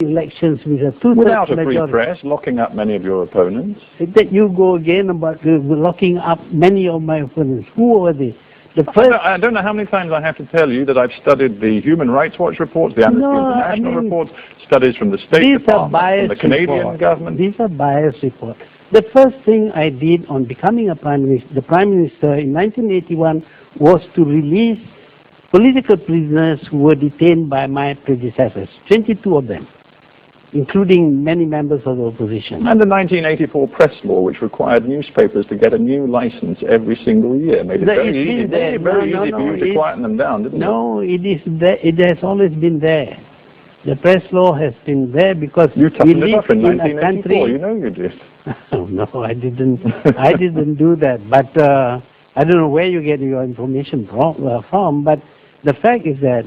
elections with a two-thirds Without a free majority. press, locking up many of your opponents. That you go again about locking up many of my opponents. Who were they? The first. I don't know how many times I have to tell you that I've studied the Human Rights Watch reports, the Amnesty International reports, studies from the State Department, from the Canadian government. These are biased reports. The first thing I did on becoming the Prime Minister in 1981 was to release political prisoners who were detained by my predecessors, 22 of them, including many members of the opposition. And the 1984 press law, which required newspapers to get a new license every single year, made it very easy for you to quieten them down, didn't it? No, it has always been there. The press law has been there because you we live in in a country. You know you did. Oh, no, I didn't. I didn't do that. But I don't know where you get your information from. But the fact is that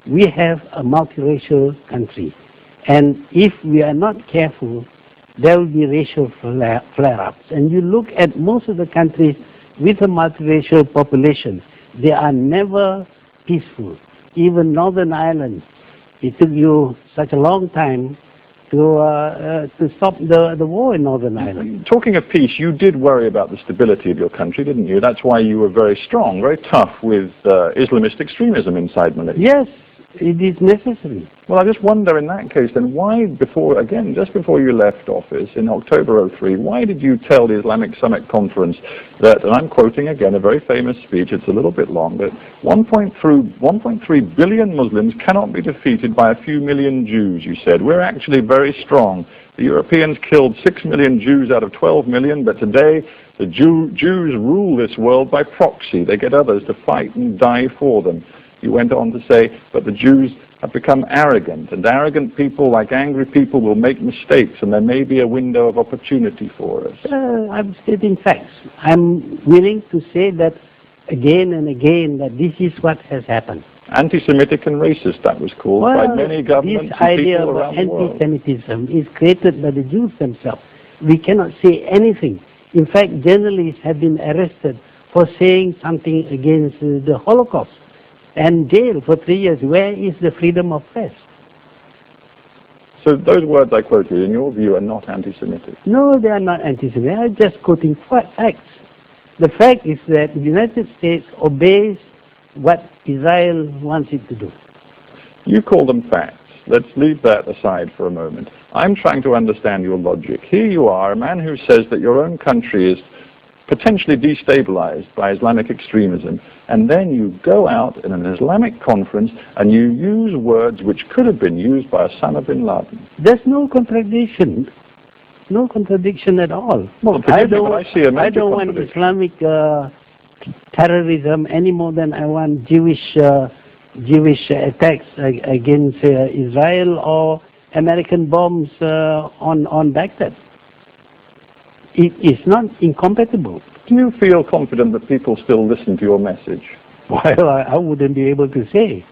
we have a multiracial country. And if we are not careful, there will be racial flare-ups. And you look at most of the countries with a multiracial population, they are never peaceful. Even Northern Ireland, it took you such a long time to stop the war in Northern Ireland. Talking of peace, you did worry about the stability of your country, didn't you? That's why you were very strong, very tough with Islamist extremism inside Malaysia. Yes. It is necessary. Well, I just wonder in that case then why just before you left office in October '03, why did you tell the Islamic Summit Conference that, and I'm quoting again a very famous speech, it's a little bit long, that 1.3 billion Muslims cannot be defeated by a few million Jews, you said. We're actually very strong. The Europeans killed 6 million Jews out of 12 million, but today the Jews rule this world by proxy. They get others to fight and die for them. You went on to say, but the Jews have become arrogant, and arrogant people, like angry people, will make mistakes, and there may be a window of opportunity for us. I'm stating facts. I'm willing to say that again and again that this is what has happened. Anti-Semitic and racist, that was called by many governments and people around the world. This idea of anti-Semitism is created by the Jews themselves. We cannot say anything. In fact, journalists have been arrested for saying something against the Holocaust and jailed for 3 years. Where is the freedom of press? So those words I quoted, in your view, are not anti-Semitic? No, they are not anti-Semitic. I'm just quoting facts. The fact is that the United States obeys what Israel wants it to do. You call them facts. Let's leave that aside for a moment. I'm trying to understand your logic. Here you are, a man who says that your own country is potentially destabilized by Islamic extremism, and then you go out in an Islamic conference and you use words which could have been used by Osama bin Laden. There's no contradiction. No contradiction at all. Well, I don't want Islamic terrorism any more than I want Jewish attacks against Israel or American bombs on Baghdad. It is not incompatible. Do you feel confident that people still listen to your message? Well, I wouldn't be able to say.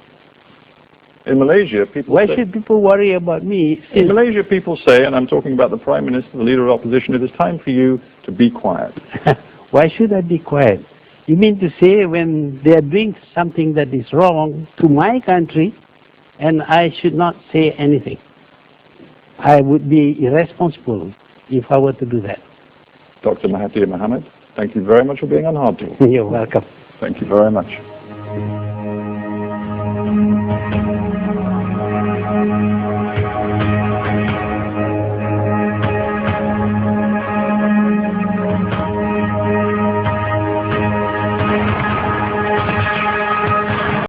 In Malaysia, people Why should people worry about me? In Malaysia, people say, and I'm talking about the Prime Minister, the Leader of Opposition, it is time for you to be quiet. Why should I be quiet? You mean to say when they are doing something that is wrong to my country, and I should not say anything? I would be irresponsible if I were to do that. Dr. Mahathir Mohamad, thank you very much for being on Hard Talk. You're welcome. Thank you very much.